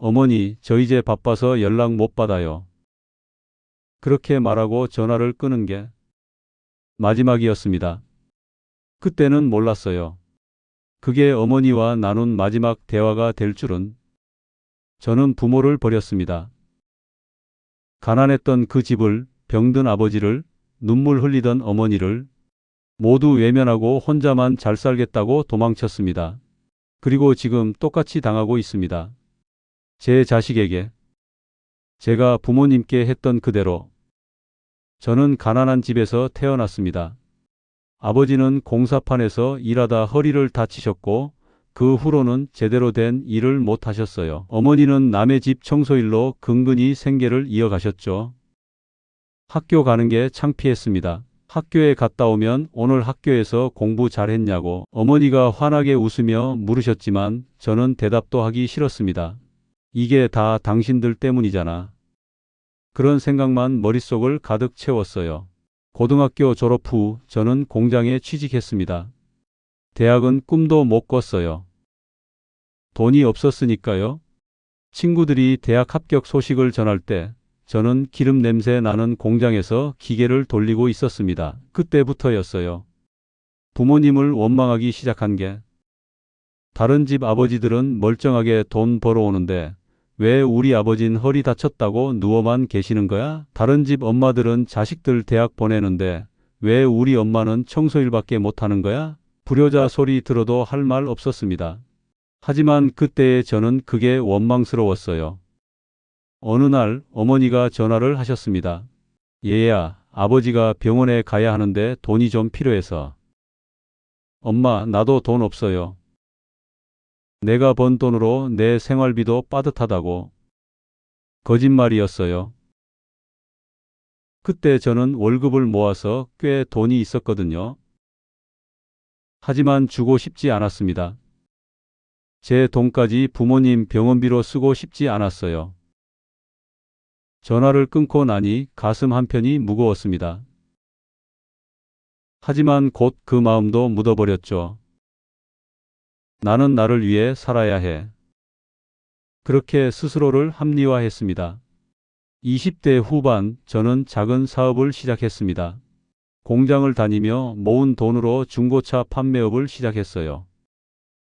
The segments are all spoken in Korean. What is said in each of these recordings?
어머니, 저 이제 바빠서 연락 못 받아요. 그렇게 말하고 전화를 끄는 게 마지막이었습니다. 그때는 몰랐어요. 그게 어머니와 나눈 마지막 대화가 될 줄은. 저는 부모를 버렸습니다. 가난했던 그 집을, 병든 아버지를, 눈물 흘리던 어머니를 모두 외면하고 혼자만 잘 살겠다고 도망쳤습니다. 그리고 지금 똑같이 당하고 있습니다. 제 자식에게. 제가 부모님께 했던 그대로. 저는 가난한 집에서 태어났습니다. 아버지는 공사판에서 일하다 허리를 다치셨고 그 후로는 제대로 된 일을 못 하셨어요. 어머니는 남의 집 청소일로 근근히 생계를 이어가셨죠. 학교 가는 게 창피했습니다. 학교에 갔다 오면 오늘 학교에서 공부 잘했냐고 어머니가 환하게 웃으며 물으셨지만 저는 대답도 하기 싫었습니다. 이게 다 당신들 때문이잖아. 그런 생각만 머릿속을 가득 채웠어요. 고등학교 졸업 후 저는 공장에 취직했습니다. 대학은 꿈도 못 꿨어요. 돈이 없었으니까요. 친구들이 대학 합격 소식을 전할 때 저는 기름 냄새 나는 공장에서 기계를 돌리고 있었습니다. 그때부터였어요. 부모님을 원망하기 시작한 게. 다른 집 아버지들은 멀쩡하게 돈 벌어오는데 왜 우리 아버진 허리 다쳤다고 누워만 계시는 거야? 다른 집 엄마들은 자식들 대학 보내는데 왜 우리 엄마는 청소일밖에 못하는 거야? 불효자 소리 들어도 할 말 없었습니다. 하지만 그때의 저는 그게 원망스러웠어요. 어느 날 어머니가 전화를 하셨습니다. 얘야, 아버지가 병원에 가야 하는데 돈이 좀 필요해서. 엄마, 나도 돈 없어요. 내가 번 돈으로 내 생활비도 빠듯하다고. 거짓말이었어요. 그때 저는 월급을 모아서 꽤 돈이 있었거든요. 하지만 주고 싶지 않았습니다. 제 돈까지 부모님 병원비로 쓰고 싶지 않았어요. 전화를 끊고 나니 가슴 한편이 무거웠습니다. 하지만 곧 그 마음도 묻어버렸죠. 나는 나를 위해 살아야 해. 그렇게 스스로를 합리화했습니다. 20대 후반 저는 작은 사업을 시작했습니다. 공장을 다니며 모은 돈으로 중고차 판매업을 시작했어요.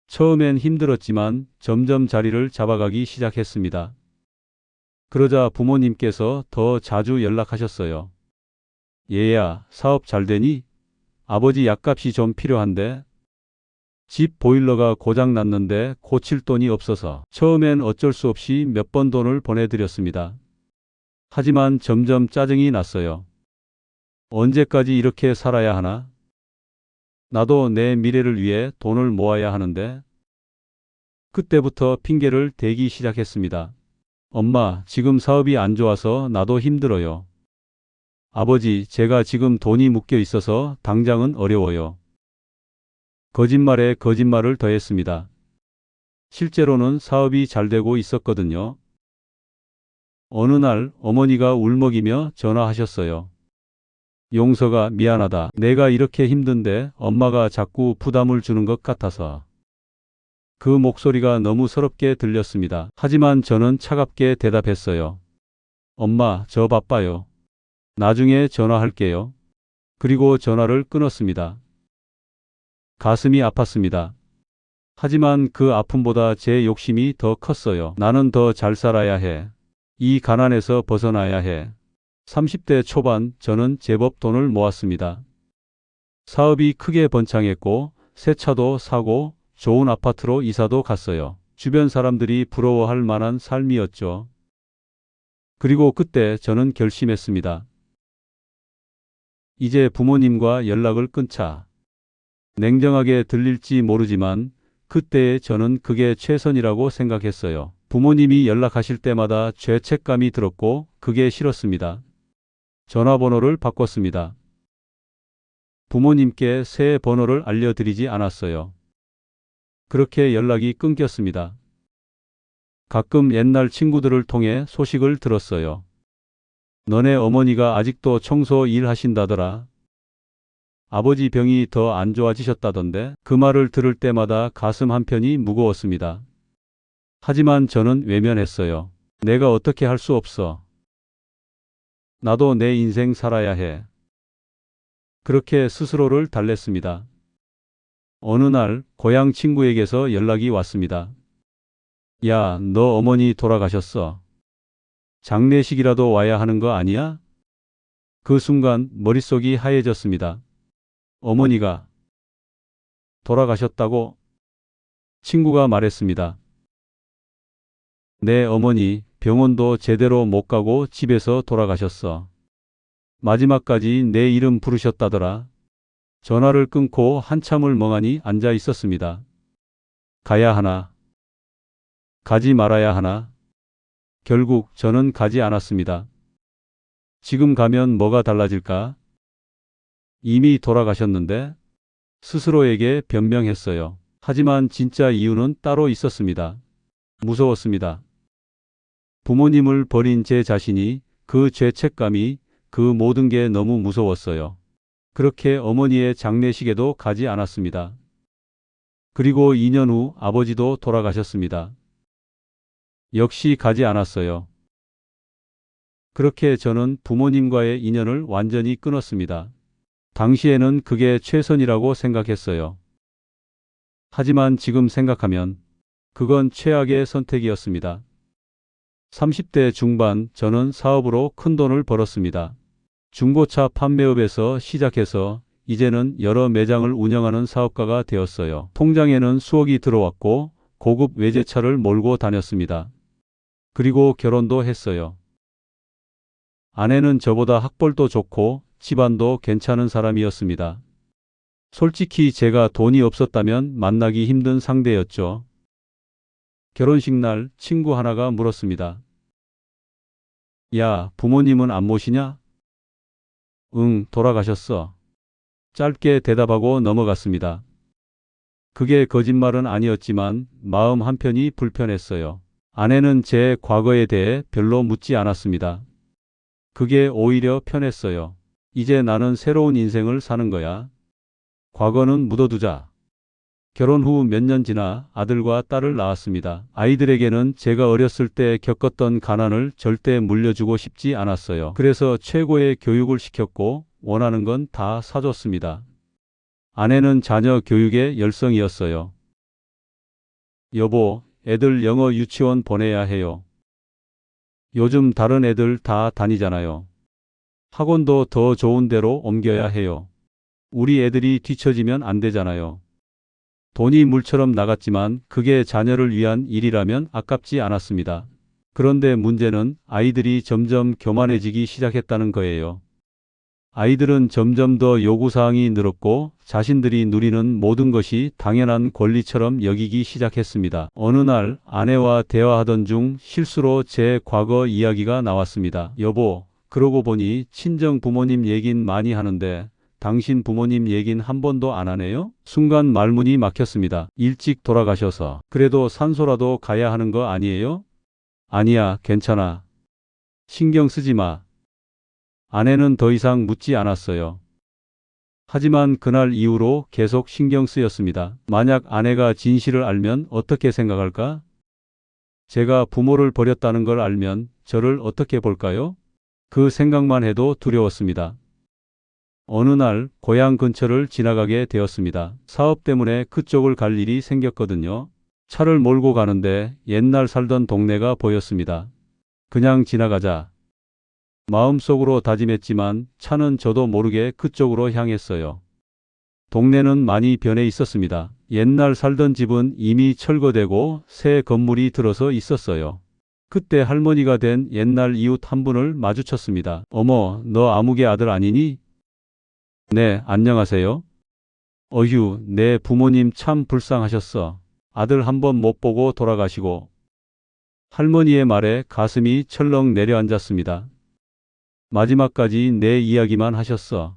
처음엔 힘들었지만 점점 자리를 잡아가기 시작했습니다. 그러자 부모님께서 더 자주 연락하셨어요. 얘야, 사업 잘 되니? 아버지 약값이 좀 필요한데? 집 보일러가 고장 났는데 고칠 돈이 없어서. 처음엔 어쩔 수 없이 몇 번 돈을 보내드렸습니다. 하지만 점점 짜증이 났어요. 언제까지 이렇게 살아야 하나? 나도 내 미래를 위해 돈을 모아야 하는데. 그때부터 핑계를 대기 시작했습니다. 엄마, 지금 사업이 안 좋아서 나도 힘들어요. 아버지, 제가 지금 돈이 묶여 있어서 당장은 어려워요. 거짓말에 거짓말을 더했습니다. 실제로는 사업이 잘 되고 있었거든요. 어느 날 어머니가 울먹이며 전화하셨어요. 용서가 미안하다. 내가 이렇게 힘든데 엄마가 자꾸 부담을 주는 것 같아서. 그 목소리가 너무 서럽게 들렸습니다. 하지만 저는 차갑게 대답했어요. 엄마, 저 바빠요. 나중에 전화할게요. 그리고 전화를 끊었습니다. 가슴이 아팠습니다. 하지만 그 아픔보다 제 욕심이 더 컸어요. 나는 더 잘 살아야 해. 이 가난에서 벗어나야 해. 30대 초반 저는 제법 돈을 모았습니다. 사업이 크게 번창했고 새 차도 사고 좋은 아파트로 이사도 갔어요. 주변 사람들이 부러워할 만한 삶이었죠. 그리고 그때 저는 결심했습니다. 이제 부모님과 연락을 끊자. 냉정하게 들릴지 모르지만 그때의 저는 그게 최선이라고 생각했어요. 부모님이 연락하실 때마다 죄책감이 들었고 그게 싫었습니다. 전화번호를 바꿨습니다. 부모님께 새 번호를 알려드리지 않았어요. 그렇게 연락이 끊겼습니다. 가끔 옛날 친구들을 통해 소식을 들었어요. 너네 어머니가 아직도 청소 일 하신다더라. 아버지 병이 더 안 좋아지셨다던데. 그 말을 들을 때마다 가슴 한편이 무거웠습니다. 하지만 저는 외면했어요. 내가 어떻게 할 수 없어. 나도 내 인생 살아야 해. 그렇게 스스로를 달랬습니다. 어느 날 고향 친구에게서 연락이 왔습니다. 야, 너 어머니 돌아가셨어. 장례식이라도 와야 하는 거 아니야? 그 순간 머릿속이 하얘졌습니다. 어머니가 돌아가셨다고? 친구가 말했습니다. 내 어머니 병원도 제대로 못 가고 집에서 돌아가셨어. 마지막까지 내 이름 부르셨다더라. 전화를 끊고 한참을 멍하니 앉아 있었습니다. 가야 하나? 가지 말아야 하나? 결국 저는 가지 않았습니다. 지금 가면 뭐가 달라질까? 이미 돌아가셨는데? 스스로에게 변명했어요. 하지만 진짜 이유는 따로 있었습니다. 무서웠습니다. 부모님을 버린 제 자신이, 그 죄책감이, 그 모든 게 너무 무서웠어요. 그렇게 어머니의 장례식에도 가지 않았습니다. 그리고 2년 후 아버지도 돌아가셨습니다. 역시 가지 않았어요. 그렇게 저는 부모님과의 인연을 완전히 끊었습니다. 당시에는 그게 최선이라고 생각했어요. 하지만 지금 생각하면 그건 최악의 선택이었습니다. 30대 중반 저는 사업으로 큰 돈을 벌었습니다. 중고차 판매업에서 시작해서 이제는 여러 매장을 운영하는 사업가가 되었어요. 통장에는 수억이 들어왔고 고급 외제차를 몰고 다녔습니다. 그리고 결혼도 했어요. 아내는 저보다 학벌도 좋고 집안도 괜찮은 사람이었습니다. 솔직히 제가 돈이 없었다면 만나기 힘든 상대였죠. 결혼식 날 친구 하나가 물었습니다. 야, 부모님은 안 모시냐? 응, 돌아가셨어. 짧게 대답하고 넘어갔습니다. 그게 거짓말은 아니었지만 마음 한편이 불편했어요. 아내는 제 과거에 대해 별로 묻지 않았습니다. 그게 오히려 편했어요. 이제 나는 새로운 인생을 사는 거야. 과거는 묻어두자. 결혼 후 몇 년 지나 아들과 딸을 낳았습니다. 아이들에게는 제가 어렸을 때 겪었던 가난을 절대 물려주고 싶지 않았어요. 그래서 최고의 교육을 시켰고 원하는 건 다 사줬습니다. 아내는 자녀 교육에 열성이었어요. 여보, 애들 영어 유치원 보내야 해요. 요즘 다른 애들 다 다니잖아요. 학원도 더 좋은 데로 옮겨야 해요. 우리 애들이 뒤처지면 안 되잖아요. 돈이 물처럼 나갔지만 그게 자녀를 위한 일이라면 아깝지 않았습니다. 그런데 문제는 아이들이 점점 교만해지기 시작했다는 거예요. 아이들은 점점 더 요구사항이 늘었고 자신들이 누리는 모든 것이 당연한 권리처럼 여기기 시작했습니다. 어느 날 아내와 대화하던 중 실수로 제 과거 이야기가 나왔습니다. 여보, 그러고 보니 친정 부모님 얘긴 많이 하는데 당신 부모님 얘긴 한 번도 안 하네요? 순간 말문이 막혔습니다. 일찍 돌아가셔서 그래도 산소라도 가야 하는 거 아니에요? 아니야, 괜찮아. 신경 쓰지 마. 아내는 더 이상 묻지 않았어요. 하지만 그날 이후로 계속 신경 쓰였습니다. 만약 아내가 진실을 알면 어떻게 생각할까? 제가 부모를 버렸다는 걸 알면 저를 어떻게 볼까요? 그 생각만 해도 두려웠습니다. 어느 날 고향 근처를 지나가게 되었습니다. 사업 때문에 그쪽을 갈 일이 생겼거든요. 차를 몰고 가는데 옛날 살던 동네가 보였습니다. 그냥 지나가자. 마음속으로 다짐했지만 차는 저도 모르게 그쪽으로 향했어요. 동네는 많이 변해 있었습니다. 옛날 살던 집은 이미 철거되고 새 건물이 들어서 있었어요. 그때 할머니가 된 옛날 이웃 한 분을 마주쳤습니다. 어머, 너 아무개 아들 아니니? 네, 안녕하세요. 어휴, 내 부모님 참 불쌍하셨어. 아들 한 번 못 보고 돌아가시고. 할머니의 말에 가슴이 철렁 내려앉았습니다. 마지막까지 내 이야기만 하셨어.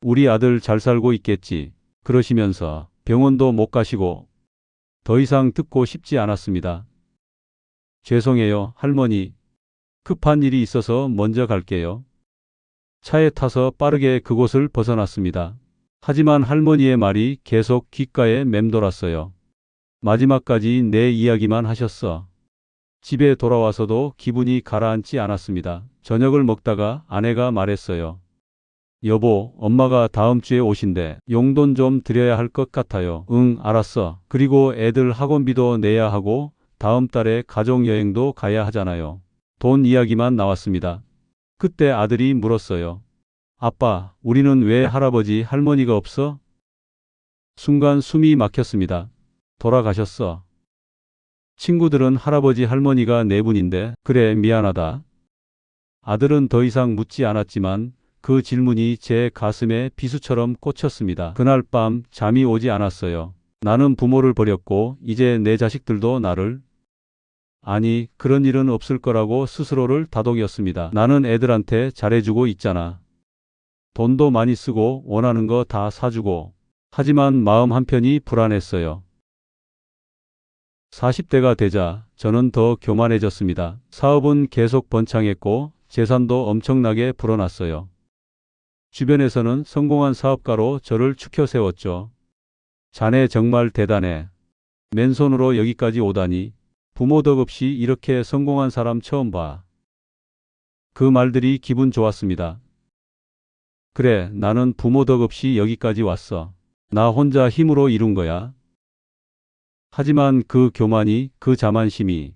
우리 아들 잘 살고 있겠지. 그러시면서 병원도 못 가시고. 더 이상 듣고 싶지 않았습니다. 죄송해요, 할머니. 급한 일이 있어서 먼저 갈게요. 차에 타서 빠르게 그곳을 벗어났습니다. 하지만 할머니의 말이 계속 귓가에 맴돌았어요. 마지막까지 내 이야기만 하셨어. 집에 돌아와서도 기분이 가라앉지 않았습니다. 저녁을 먹다가 아내가 말했어요. 여보, 엄마가 다음 주에 오신대. 용돈 좀 드려야 할 것 같아요. 응, 알았어. 그리고 애들 학원비도 내야 하고 다음 달에 가족여행도 가야 하잖아요. 돈 이야기만 나왔습니다. 그때 아들이 물었어요. 아빠, 우리는 왜 할아버지, 할머니가 없어? 순간 숨이 막혔습니다. 돌아가셨어. 친구들은 할아버지, 할머니가 네 분인데, 그래, 미안하다. 아들은 더 이상 묻지 않았지만 그 질문이 제 가슴에 비수처럼 꽂혔습니다. 그날 밤 잠이 오지 않았어요. 나는 부모를 버렸고 이제 내 자식들도 나를, 아니, 그런 일은 없을 거라고 스스로를 다독였습니다. 나는 애들한테 잘해주고 있잖아. 돈도 많이 쓰고 원하는 거 다 사주고. 하지만 마음 한편이 불안했어요. 40대가 되자 저는 더 교만해졌습니다. 사업은 계속 번창했고 재산도 엄청나게 불어났어요. 주변에서는 성공한 사업가로 저를 추켜 세웠죠. 자네 정말 대단해. 맨손으로 여기까지 오다니. 부모 덕 없이 이렇게 성공한 사람 처음 봐. 그 말들이 기분 좋았습니다. 그래, 나는 부모 덕 없이 여기까지 왔어. 나 혼자 힘으로 이룬 거야. 하지만 그 교만이, 그 자만심이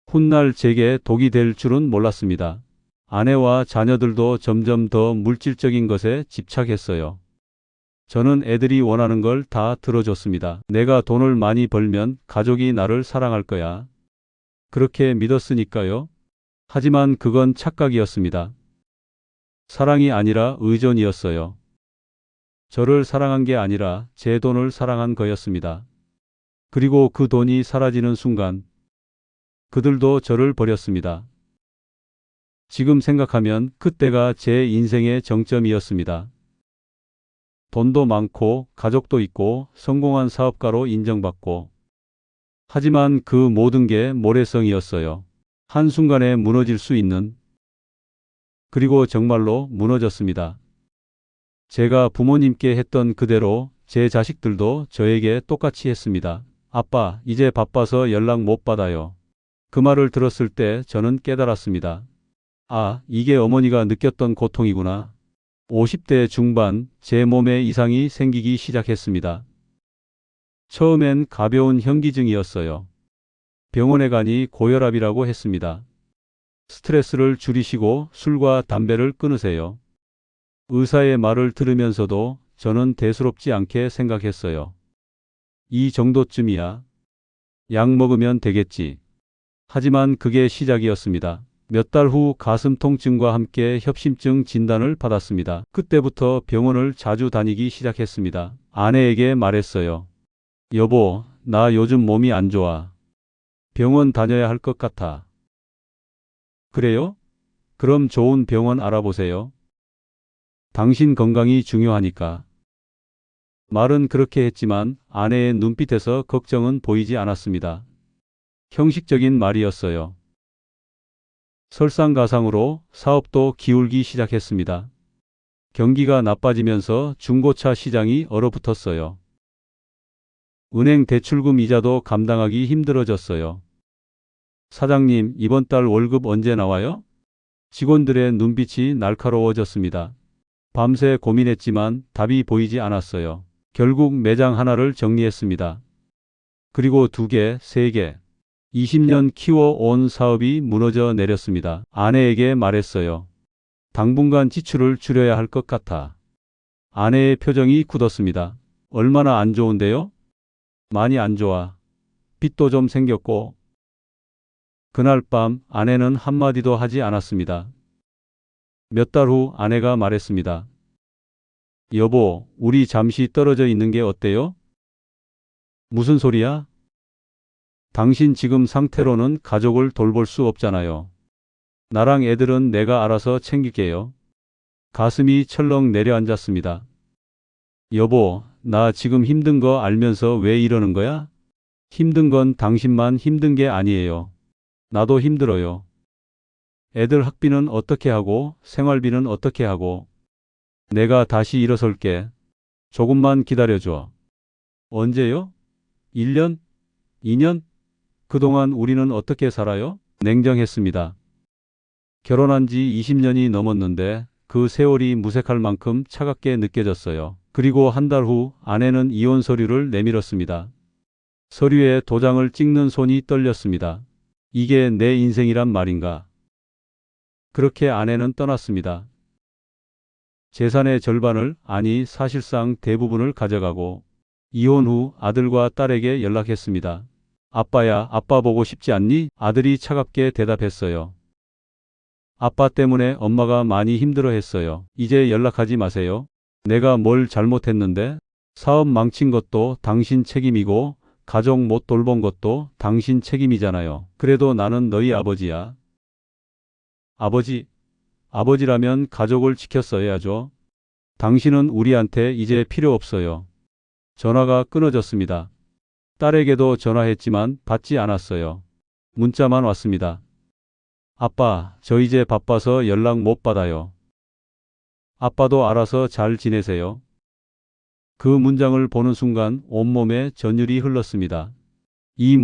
훗날 제게 독이 될 줄은 몰랐습니다. 아내와 자녀들도 점점 더 물질적인 것에 집착했어요. 저는 애들이 원하는 걸 다 들어줬습니다. 내가 돈을 많이 벌면 가족이 나를 사랑할 거야. 그렇게 믿었으니까요. 하지만 그건 착각이었습니다. 사랑이 아니라 의존이었어요. 저를 사랑한 게 아니라 제 돈을 사랑한 거였습니다. 그리고 그 돈이 사라지는 순간 그들도 저를 버렸습니다. 지금 생각하면 그때가 제 인생의 정점이었습니다. 돈도 많고 가족도 있고 성공한 사업가로 인정받고. 하지만 그 모든 게 모래성이었어요. 한순간에 무너질 수 있는. 그리고 정말로 무너졌습니다. 제가 부모님께 했던 그대로 제 자식들도 저에게 똑같이 했습니다. 아빠, 이제 바빠서 연락 못 받아요. 그 말을 들었을 때 저는 깨달았습니다. 아, 이게 어머니가 느꼈던 고통이구나. 50대 중반 제 몸에 이상이 생기기 시작했습니다. 처음엔 가벼운 현기증이었어요. 병원에 가니 고혈압이라고 했습니다. 스트레스를 줄이시고 술과 담배를 끊으세요. 의사의 말을 들으면서도 저는 대수롭지 않게 생각했어요. 이 정도쯤이야. 약 먹으면 되겠지. 하지만 그게 시작이었습니다. 몇 달 후 가슴 통증과 함께 협심증 진단을 받았습니다. 그때부터 병원을 자주 다니기 시작했습니다. 아내에게 말했어요. 여보, 나 요즘 몸이 안 좋아. 병원 다녀야 할 것 같아. 그래요? 그럼 좋은 병원 알아보세요. 당신 건강이 중요하니까. 말은 그렇게 했지만 아내의 눈빛에서 걱정은 보이지 않았습니다. 형식적인 말이었어요. 설상가상으로 사업도 기울기 시작했습니다. 경기가 나빠지면서 중고차 시장이 얼어붙었어요. 은행 대출금 이자도 감당하기 힘들어졌어요. 사장님, 이번 달 월급 언제 나와요? 직원들의 눈빛이 날카로워졌습니다. 밤새 고민했지만 답이 보이지 않았어요. 결국 매장 하나를 정리했습니다. 그리고 2개, 3개. 20년 키워온 사업이 무너져 내렸습니다. 아내에게 말했어요. 당분간 지출을 줄여야 할 것 같아. 아내의 표정이 굳었습니다. 얼마나 안 좋은데요? 많이 안 좋아. 빚도 좀 생겼고. 그날 밤 아내는 한마디도 하지 않았습니다. 몇 달 후 아내가 말했습니다. 여보, 우리 잠시 떨어져 있는 게 어때요? 무슨 소리야? 당신 지금 상태로는 가족을 돌볼 수 없잖아요. 나랑 애들은 내가 알아서 챙길게요. 가슴이 철렁 내려앉았습니다. 여보, 나 지금 힘든 거 알면서 왜 이러는 거야? 힘든 건 당신만 힘든 게 아니에요. 나도 힘들어요. 애들 학비는 어떻게 하고 생활비는 어떻게 하고. 내가 다시 일어설게. 조금만 기다려줘. 언제요? 1년? 2년? 그동안 우리는 어떻게 살아요? 냉정했습니다. 결혼한 지 20년이 넘었는데 그 세월이 무색할 만큼 차갑게 느껴졌어요. 그리고 한 달 후 아내는 이혼 서류를 내밀었습니다. 서류에 도장을 찍는 손이 떨렸습니다. 이게 내 인생이란 말인가? 그렇게 아내는 떠났습니다. 재산의 절반을, 아니 사실상 대부분을 가져가고 이혼 후 아들과 딸에게 연락했습니다. 아빠야, 아빠 보고 싶지 않니? 아들이 차갑게 대답했어요. 아빠 때문에 엄마가 많이 힘들어했어요. 이제 연락하지 마세요. 내가 뭘 잘못했는데? 사업 망친 것도 당신 책임이고 가족 못 돌본 것도 당신 책임이잖아요. 그래도 나는 너희 아버지야. 아버지, 아버지라면 가족을 지켰어야죠. 당신은 우리한테 이제 필요 없어요. 전화가 끊어졌습니다. 딸에게도 전화했지만 받지 않았어요. 문자만 왔습니다. 아빠, 저 이제 바빠서 연락 못 받아요. 아빠도 알아서 잘 지내세요. 그 문장을 보는 순간 온몸에 전율이 흘렀습니다. 이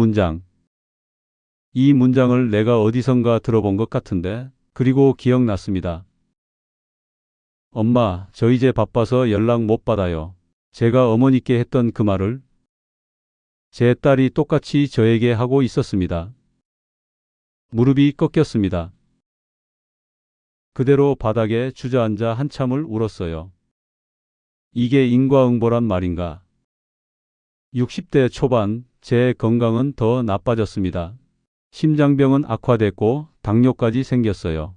문장을 내가 어디선가 들어본 것 같은데, 그리고 기억났습니다. 엄마, 저 이제 바빠서 연락 못 받아요. 제가 어머니께 했던 그 말을 제 딸이 똑같이 저에게 하고 있었습니다. 무릎이 꺾였습니다. 그대로 바닥에 주저앉아 한참을 울었어요. 이게 인과응보란 말인가? 60대 초반 제 건강은 더 나빠졌습니다. 심장병은 악화됐고 당뇨까지 생겼어요.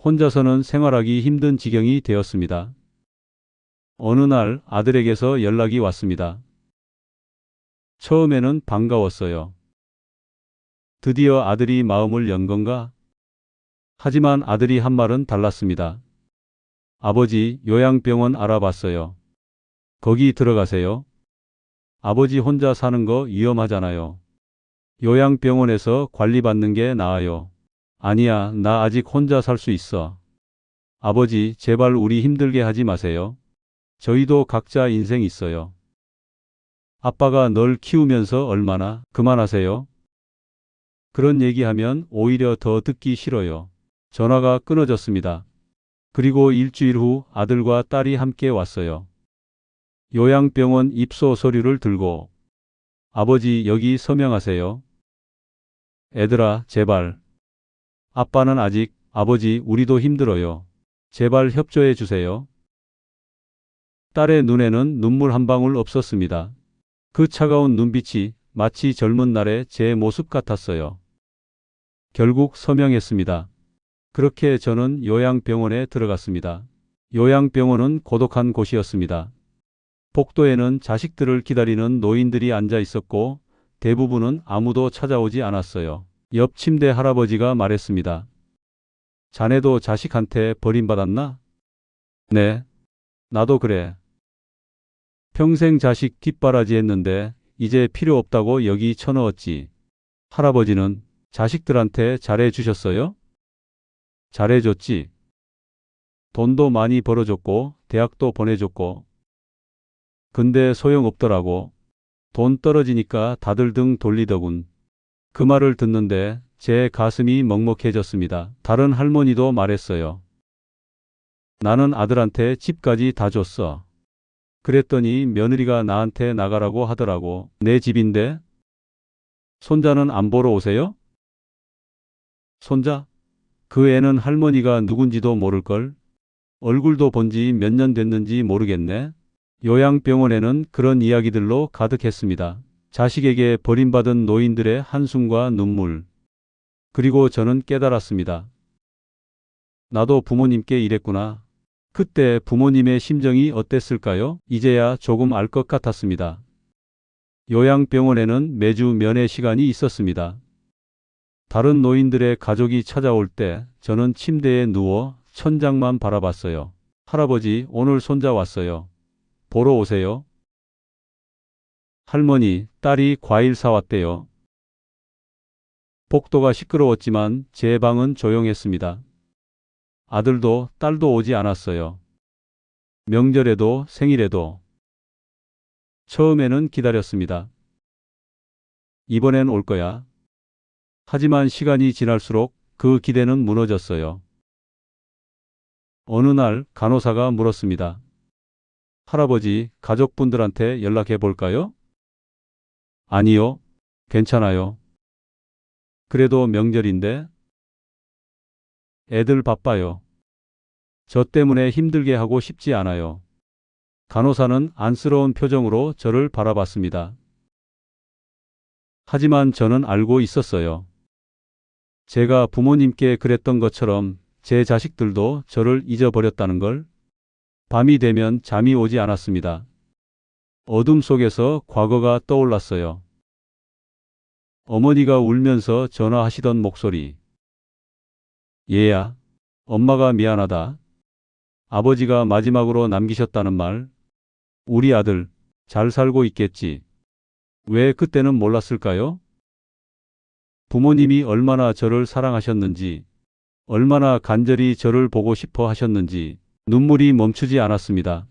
혼자서는 생활하기 힘든 지경이 되었습니다. 어느 날 아들에게서 연락이 왔습니다. 처음에는 반가웠어요. 드디어 아들이 마음을 연 건가? 하지만 아들이 한 말은 달랐습니다. 아버지, 요양병원 알아봤어요. 거기 들어가세요. 아버지 혼자 사는 거 위험하잖아요. 요양병원에서 관리받는 게 나아요. 아니야, 나 아직 혼자 살 수 있어. 아버지, 제발 우리 힘들게 하지 마세요. 저희도 각자 인생 있어요. 아빠가 널 키우면서 얼마나. 그만하세요. 그런 얘기하면 오히려 더 듣기 싫어요. 전화가 끊어졌습니다. 그리고 일주일 후 아들과 딸이 함께 왔어요. 요양병원 입소 서류를 들고. 아버지, 여기 서명하세요. 애들아, 제발. 아빠는 아직. 아버지, 우리도 힘들어요. 제발 협조해 주세요. 딸의 눈에는 눈물 한 방울 없었습니다. 그 차가운 눈빛이 마치 젊은 날의 제 모습 같았어요. 결국 서명했습니다. 그렇게 저는 요양병원에 들어갔습니다. 요양병원은 고독한 곳이었습니다. 복도에는 자식들을 기다리는 노인들이 앉아 있었고 대부분은 아무도 찾아오지 않았어요. 옆 침대 할아버지가 말했습니다. 자네도 자식한테 버림받았나? 네, 나도 그래. 평생 자식 뒷바라지 했는데 이제 필요 없다고 여기 쳐넣었지. 할아버지는 자식들한테 잘해주셨어요? 잘해줬지. 돈도 많이 벌어줬고 대학도 보내줬고. 근데 소용없더라고. 돈 떨어지니까 다들 등 돌리더군. 그 말을 듣는데 제 가슴이 먹먹해졌습니다. 다른 할머니도 말했어요. 나는 아들한테 집까지 다 줬어. 그랬더니 며느리가 나한테 나가라고 하더라고. 내 집인데? 손자는 안 보러 오세요? 손자? 그 애는 할머니가 누군지도 모를걸? 얼굴도 본 지 몇 년 됐는지 모르겠네. 요양병원에는 그런 이야기들로 가득했습니다. 자식에게 버림받은 노인들의 한숨과 눈물. 그리고 저는 깨달았습니다. 나도 부모님께 이랬구나. 그때 부모님의 심정이 어땠을까요? 이제야 조금 알 것 같았습니다. 요양병원에는 매주 면회 시간이 있었습니다. 다른 노인들의 가족이 찾아올 때 저는 침대에 누워 천장만 바라봤어요. 할아버지, 오늘 손자 왔어요. 보러 오세요. 할머니, 딸이 과일 사왔대요. 복도가 시끄러웠지만 제 방은 조용했습니다. 아들도 딸도 오지 않았어요. 명절에도 생일에도. 처음에는 기다렸습니다. 이번엔 올 거야. 하지만 시간이 지날수록 그 기대는 무너졌어요. 어느 날 간호사가 물었습니다. 할아버지, 가족분들한테 연락해 볼까요? 아니요. 괜찮아요. 그래도 명절인데 애들 바빠요. 저 때문에 힘들게 하고 싶지 않아요. 간호사는 안쓰러운 표정으로 저를 바라봤습니다. 하지만 저는 알고 있었어요. 제가 부모님께 그랬던 것처럼 제 자식들도 저를 잊어버렸다는 걸. 밤이 되면 잠이 오지 않았습니다. 어둠 속에서 과거가 떠올랐어요. 어머니가 울면서 전화하시던 목소리. 얘야, 엄마가 미안하다. 아버지가 마지막으로 남기셨다는 말. 우리 아들, 잘 살고 있겠지. 왜 그때는 몰랐을까요? 부모님이 얼마나 저를 사랑하셨는지, 얼마나 간절히 저를 보고 싶어 하셨는지 눈물이 멈추지 않았습니다.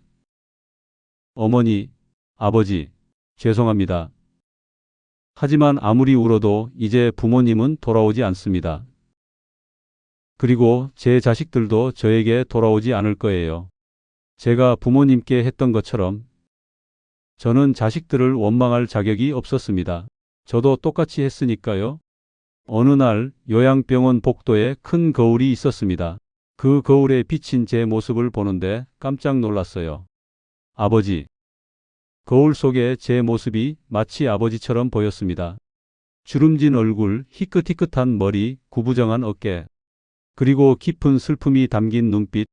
어머니, 아버지, 죄송합니다. 하지만 아무리 울어도 이제 부모님은 돌아오지 않습니다. 그리고 제 자식들도 저에게 돌아오지 않을 거예요. 제가 부모님께 했던 것처럼 저는 자식들을 원망할 자격이 없었습니다. 저도 똑같이 했으니까요. 어느 날 요양병원 복도에 큰 거울이 있었습니다. 그 거울에 비친 제 모습을 보는데 깜짝 놀랐어요. 아버지. 거울 속에 제 모습이 마치 아버지처럼 보였습니다. 주름진 얼굴, 희끗희끗한 머리, 구부정한 어깨, 그리고 깊은 슬픔이 담긴 눈빛.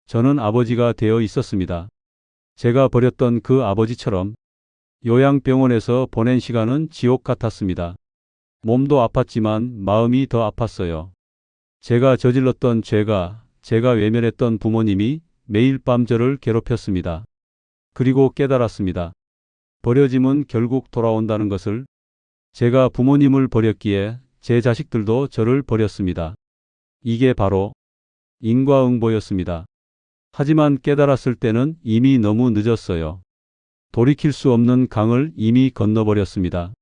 저는 아버지가 되어 있었습니다. 제가 버렸던 그 아버지처럼. 요양병원에서 보낸 시간은 지옥 같았습니다. 몸도 아팠지만 마음이 더 아팠어요. 제가 저질렀던 죄가, 제가 외면했던 부모님이 매일 밤 저를 괴롭혔습니다. 그리고 깨달았습니다. 버려짐은 결국 돌아온다는 것을. 제가 부모님을 버렸기에 제 자식들도 저를 버렸습니다. 이게 바로 인과응보였습니다. 하지만 깨달았을 때는 이미 너무 늦었어요. 돌이킬 수 없는 강을 이미 건너버렸습니다.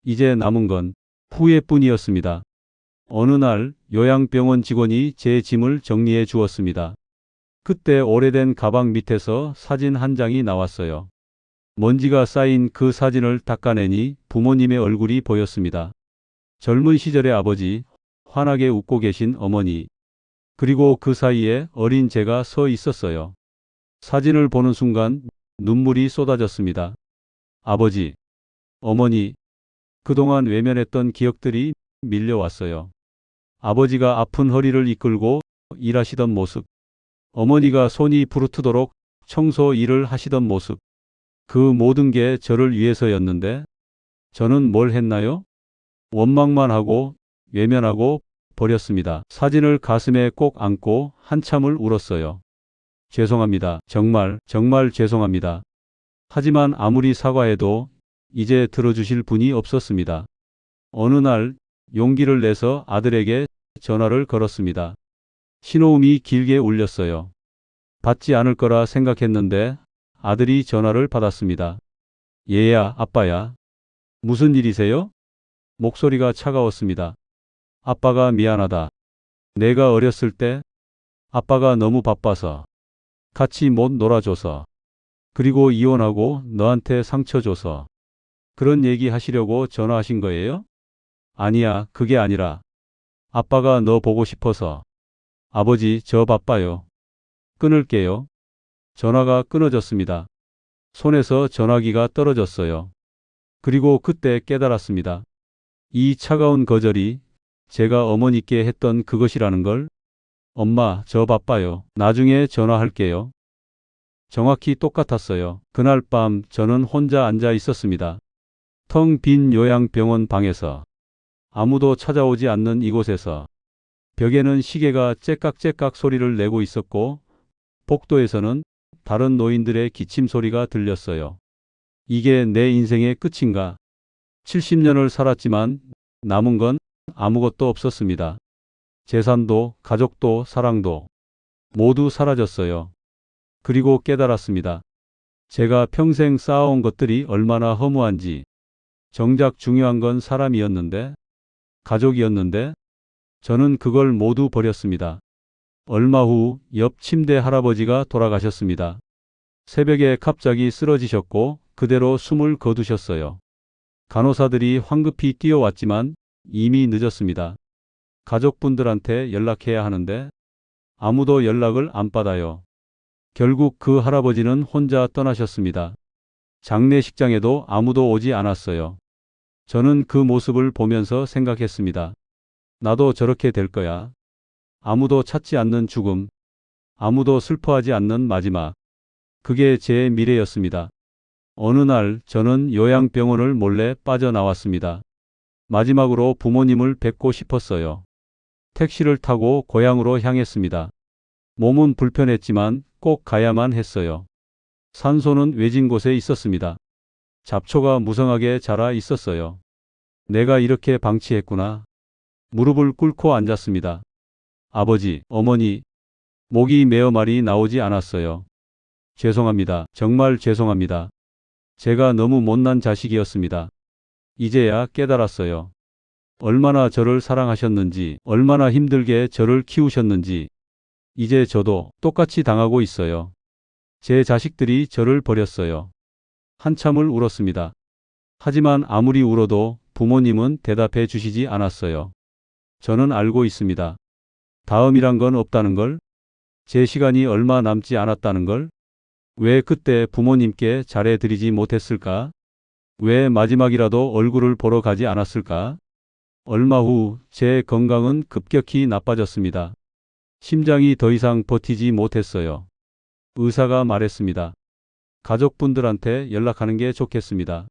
이제 남은 건 후회뿐이었습니다. 어느 날 요양병원 직원이 제 짐을 정리해 주었습니다. 그때 오래된 가방 밑에서 사진 한 장이 나왔어요. 먼지가 쌓인 그 사진을 닦아내니 부모님의 얼굴이 보였습니다. 젊은 시절의 아버지, 환하게 웃고 계신 어머니, 그리고 그 사이에 어린 제가 서 있었어요. 사진을 보는 순간 눈물이 쏟아졌습니다. 아버지, 어머니, 그동안 외면했던 기억들이 밀려왔어요. 아버지가 아픈 허리를 이끌고 일하시던 모습, 어머니가 손이 부르트도록 청소 일을 하시던 모습, 그 모든 게 저를 위해서였는데 저는 뭘 했나요? 원망만 하고 외면하고 버렸습니다. 사진을 가슴에 꼭 안고 한참을 울었어요. 죄송합니다. 정말 죄송합니다. 하지만 아무리 사과해도 이제 들어주실 분이 없었습니다. 어느 날 용기를 내서 아들에게 전화를 걸었습니다. 신호음이 길게 울렸어요. 받지 않을 거라 생각했는데 아들이 전화를 받았습니다. 얘야, 아빠야. 무슨 일이세요? 목소리가 차가웠습니다. 아빠가 미안하다. 내가 어렸을 때 아빠가 너무 바빠서 같이 못 놀아줘서 그리고 이혼하고 너한테 상처 줘서 그런 얘기 하시려고 전화하신 거예요? 아니야, 그게 아니라 아빠가 너 보고 싶어서. 아버지, 저 바빠요. 끊을게요. 전화가 끊어졌습니다. 손에서 전화기가 떨어졌어요. 그리고 그때 깨달았습니다. 이 차가운 거절이 제가 어머니께 했던 그것이라는 걸. 엄마, 저 바빠요. 나중에 전화할게요. 정확히 똑같았어요. 그날 밤 저는 혼자 앉아 있었습니다. 텅 빈 요양병원 방에서. 아무도 찾아오지 않는 이곳에서. 벽에는 시계가 째깍째깍 소리를 내고 있었고 복도에서는 다른 노인들의 기침 소리가 들렸어요. 이게 내 인생의 끝인가? 70년을 살았지만 남은 건 아무것도 없었습니다. 재산도, 가족도, 사랑도 모두 사라졌어요. 그리고 깨달았습니다. 제가 평생 쌓아온 것들이 얼마나 허무한지. 정작 중요한 건 사람이었는데, 가족이었는데, 저는 그걸 모두 버렸습니다. 얼마 후 옆 침대 할아버지가 돌아가셨습니다. 새벽에 갑자기 쓰러지셨고 그대로 숨을 거두셨어요. 간호사들이 황급히 뛰어왔지만 이미 늦었습니다. 가족분들한테 연락해야 하는데 아무도 연락을 안 받아요. 결국 그 할아버지는 혼자 떠나셨습니다. 장례식장에도 아무도 오지 않았어요. 저는 그 모습을 보면서 생각했습니다. 나도 저렇게 될 거야. 아무도 찾지 않는 죽음, 아무도 슬퍼하지 않는 마지막. 그게 제 미래였습니다. 어느 날 저는 요양병원을 몰래 빠져나왔습니다. 마지막으로 부모님을 뵙고 싶었어요. 택시를 타고 고향으로 향했습니다. 몸은 불편했지만 꼭 가야만 했어요. 산소는 외진 곳에 있었습니다. 잡초가 무성하게 자라 있었어요. 내가 이렇게 방치했구나. 무릎을 꿇고 앉았습니다. 아버지, 어머니, 목이 메어 말이 나오지 않았어요. 죄송합니다. 정말 죄송합니다. 제가 너무 못난 자식이었습니다. 이제야 깨달았어요. 얼마나 저를 사랑하셨는지, 얼마나 힘들게 저를 키우셨는지. 이제 저도 똑같이 당하고 있어요. 제 자식들이 저를 버렸어요. 한참을 울었습니다. 하지만 아무리 울어도 부모님은 대답해 주시지 않았어요. 저는 알고 있습니다. 다음이란 건 없다는 걸, 제 시간이 얼마 남지 않았다는 걸, 왜 그때 부모님께 잘해드리지 못했을까? 왜 마지막이라도 얼굴을 보러 가지 않았을까? 얼마 후 제 건강은 급격히 나빠졌습니다. 심장이 더 이상 버티지 못했어요. 의사가 말했습니다. 가족분들한테 연락하는 게 좋겠습니다.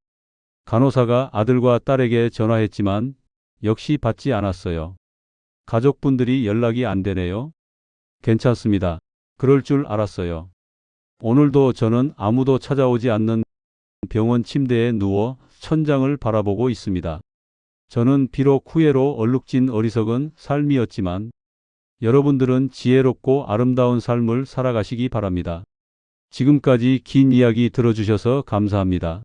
간호사가 아들과 딸에게 전화했지만 역시 받지 않았어요. 가족분들이 연락이 안 되네요. 괜찮습니다. 그럴 줄 알았어요. 오늘도 저는 아무도 찾아오지 않는 병원 침대에 누워 천장을 바라보고 있습니다. 저는 비록 후회로 얼룩진 어리석은 삶이었지만 여러분들은 지혜롭고 아름다운 삶을 살아가시기 바랍니다. 지금까지 긴 이야기 들어주셔서 감사합니다.